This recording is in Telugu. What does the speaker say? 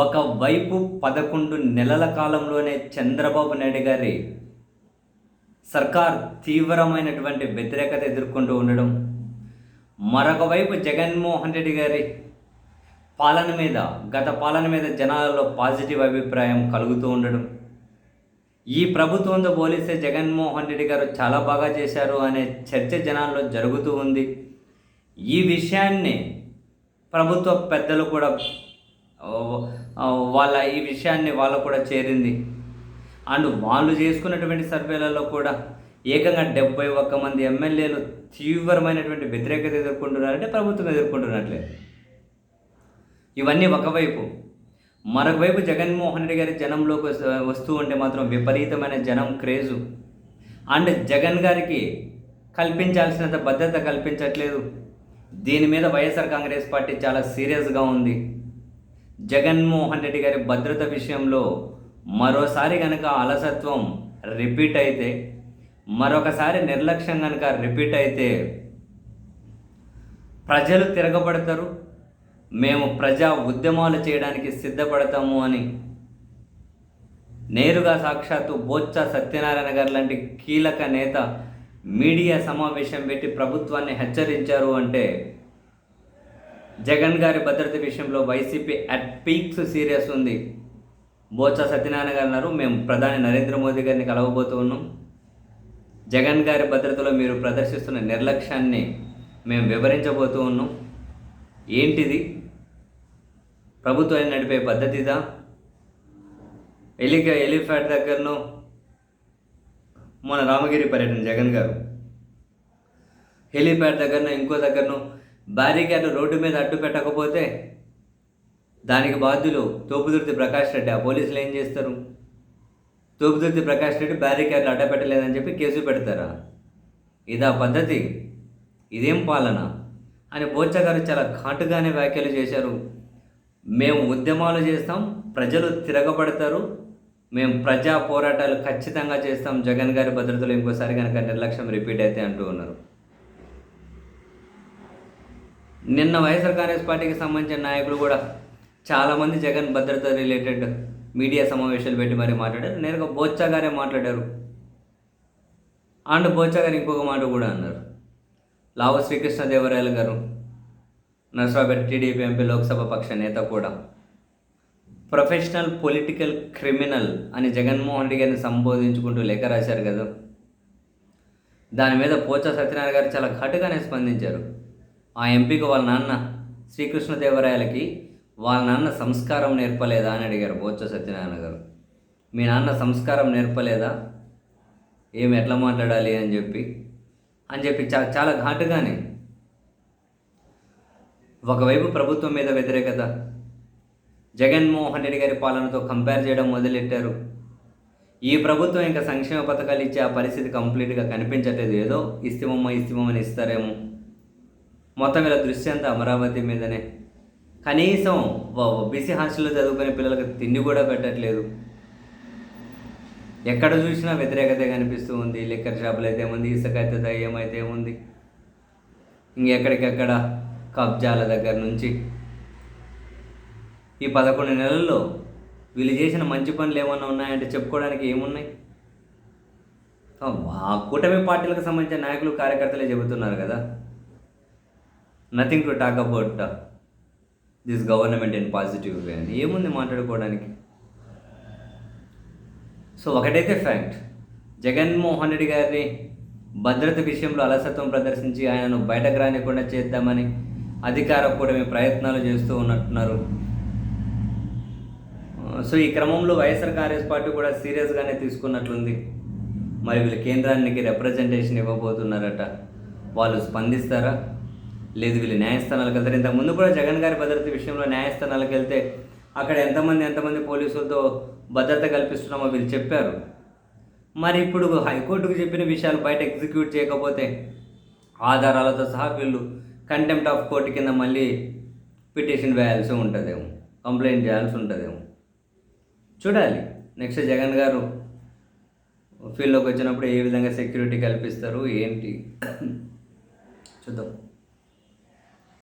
ఒకవైపు 11 నెలల కాలంలోనే చంద్రబాబు నాయుడు గారి సర్కార్ తీవ్రమైనటువంటి వ్యతిరేకత ఎదుర్కొంటూ ఉండడం, మరొక వైపు జగన్మోహన్ రెడ్డి గారి గత పాలన మీద జనాలలో పాజిటివ్ అభిప్రాయం కలుగుతూ ఉండడం, ఈ ప్రభుత్వంతో పోలిస్తే జగన్మోహన్ రెడ్డి గారు చాలా బాగా చేశారు అనే చర్చ జనాల్లో జరుగుతూ ఉంది. ఈ విషయాన్ని ప్రభుత్వ పెద్దలు కూడా ఈ విషయాన్ని వాళ్ళు కూడా చేరింది. అండ్ వాళ్ళు చేసుకున్నటువంటి సర్వేలలో కూడా ఏకంగా 71 మంది ఎమ్మెల్యేలు తీవ్రమైనటువంటి వ్యతిరేకత ఎదుర్కొంటున్నారంటే ప్రభుత్వం ఎదుర్కొంటున్నట్లే. ఇవన్నీ ఒకవైపు. మరొక వైపు జగన్మోహన్ రెడ్డి గారి జనంలోకి వస్తూ ఉంటే మాత్రం విపరీతమైన జనం క్రేజు. అండ్ జగన్ గారికి కల్పించాల్సినంత భద్రత కల్పించట్లేదు. దీని మీద వైఎస్ఆర్ కాంగ్రెస్ పార్టీ చాలా సీరియస్గా ఉంది. జగన్మోహన్ రెడ్డి గారి భద్రత విషయంలో మరోసారి కనుక అలసత్వం రిపీట్ అయితే, మరొకసారి నిర్లక్ష్యం కనుక రిపీట్ అయితే ప్రజలు తిరగబడతారు. మేము ప్రజా ఉద్యమాలు చేయడానికి సిద్ధపడతాము అని నేరుగా సాక్షాత్తు బొత్స సత్యనారాయణ గారు లాంటి కీలక నేత మీడియా సమావేశం పెట్టి ప్రభుత్వాన్ని హెచ్చరించారు. అంటే జగన్ గారి భద్రత విషయంలో వైసీపీ అట్ పీక్స్ సీరియస్ ఉంది. బొత్స సత్యనారాయణ గారు అన్నారు, మేము ప్రధాని నరేంద్ర మోదీ గారిని కలవబోతూ ఉన్నాం. జగన్ గారి భద్రతలో మీరు ప్రదర్శిస్తున్న నిర్లక్ష్యాన్ని మేము వివరించబోతూ ఉన్నాం. ఏంటిది? ప్రభుత్వాన్ని నడిపే పద్ధతిదా? ఎలిఫాట్ దగ్గరను మన రామగిరి పర్యటన జగన్ గారు హెలిప్యాడ్ దగ్గరను ఇంకో దగ్గరను బ్యారికేడ్లు రోడ్డు మీద అడ్డు పెట్టకపోతే దానికి బాధ్యులు తోపుదుర్తి ప్రకాష్ రెడ్డి. ఆ పోలీసులు ఏం చేస్తారు? తోపుదుర్తి ప్రకాష్ రెడ్డి బ్యారికేడ్లు అడ్డపెట్టలేదని చెప్పి కేసు పెడతారా? ఇదా పద్ధతి? ఇదేం పాలన అని బొత్స గారు చాలా ఘాటుగానే వ్యాఖ్యలు చేశారు. మేము ఉద్యమాలు చేస్తాం, ప్రజలు తిరగబడతారు, మేము ప్రజా పోరాటాలు ఖచ్చితంగా చేస్తాం, జగన్ గారి భద్రతలో ఇంకోసారి కనుక నిర్లక్ష్యం రిపీట్ అయితే అంటూ ఉన్నారు. నిన్న వైఎస్ఆర్ కాంగ్రెస్ పార్టీకి సంబంధించిన నాయకులు కూడా చాలామంది జగన్ భద్రత రిలేటెడ్ మీడియా సమావేశాలు పెట్టి మరీ మాట్లాడారు. నేరుగా బొత్స గారే మాట్లాడారు. అండ్ బొత్స గారు ఇంకొక మాట కూడా అన్నారు. లావు శ్రీకృష్ణదేవరాయలు గారు, నర్సరావుపేట టీడీపీ ఎంపీ లోక్సభ పక్ష నేత కూడా ప్రొఫెషనల్ పొలిటికల్ క్రిమినల్ అని జగన్మోహన్ రెడ్డి గారిని సంబోధించుకుంటూ లేఖ రాశారు కదా. దాని మీద బొత్స సత్యనారాయణ గారు చాలా ఘాటుగానే స్పందించారు. ఆ ఎంపీకి వాళ్ళ నాన్న శ్రీకృష్ణదేవరాయలకి వాళ్ళ నాన్న సంస్కారం నేర్పలేదా అని అడిగారు బొత్స సత్యనారాయణ గారు. మీ నాన్న సంస్కారం నేర్పలేదా, ఏమి ఎట్లా మాట్లాడాలి అని చెప్పి చాలా ఘాటుగానే. ఒకవైపు ప్రభుత్వం మీద వ్యతిరేకత, జగన్మోహన్ రెడ్డి గారి పాలనతో కంపేర్ చేయడం మొదలెట్టారు. ఈ ప్రభుత్వం ఇంకా సంక్షేమ పథకాలు ఇచ్చే ఆ పరిస్థితి కంప్లీట్గా కనిపించట్లేదు. ఏదో ఇస్తామని ఇస్తారేమో. మొత్తం ఇలా దృష్టి అంతా అమరావతి మీదనే. కనీసం బీసీ హాస్టల్లో చదువుకునే పిల్లలకు తిండి కూడా పెట్టట్లేదు. ఎక్కడ చూసినా వ్యతిరేకత కనిపిస్తూ ఉంది. లిక్కర్ షాపులు అయితే ఏముంది, ఇసుక అయితే ఏమైతే ఏముంది, ఇంకెక్కడికెక్కడ కబ్జాల దగ్గర నుంచి. ఈ 11 నెలల్లో వీళ్ళు చేసిన మంచి పనులు ఏమన్నా ఉన్నాయంటే చెప్పుకోవడానికి ఏమున్నాయి? ఆ కూటమి పార్టీలకు సంబంధించిన నాయకులు కార్యకర్తలే చెబుతున్నారు కదా, nothing to talk about this government in positive way అని. ఏముంది మాట్లాడుకోవడానికి? సో ఒకటైతే ఫ్యాక్ట్, జగన్మోహన్ రెడ్డి గారిని భద్రత విషయంలో అలసత్వం ప్రదర్శించి ఆయనను బయటకు రానికుండా చేద్దామని అధికార కూటమి ప్రయత్నాలు చేస్తూ ఉన్నట్టున్నారు. సో ఈ క్రమంలో వైఎస్ఆర్ కాంగ్రెస్ పార్టీ కూడా సీరియస్గానే తీసుకున్నట్లుంది. మరి వీళ్ళు కేంద్రానికి రిప్రజెంటేషన్ ఇవ్వబోతున్నారట. వాళ్ళు స్పందిస్తారా? లేదు వీళ్ళు న్యాయస్థానాలకు వెళ్తారు. ఇంతకుముందు కూడా జగన్ గారి భద్రత విషయంలో న్యాయస్థానాలకు వెళ్తే అక్కడ ఎంతమంది పోలీసులతో భద్రత కల్పిస్తున్నామో వీళ్ళు చెప్పారు. మరి ఇప్పుడు హైకోర్టుకు చెప్పిన విషయాలు బయట ఎగ్జిక్యూట్ చేయకపోతే ఆధారాలతో సహా వీళ్ళు కంటెంప్ట్ ఆఫ్ కోర్టు కింద మళ్ళీ పిటిషన్ వేయాల్సి ఉంటుందేమో, కంప్లైంట్ చేయాల్సి ఉంటుందేమో. చూడాలి నెక్స్ట్ జగన్ గారు ఫీల్డ్లోకి వచ్చినప్పుడు ఏ విధంగా సెక్యూరిటీ కల్పిస్తారు ఏంటి చూద్దాం.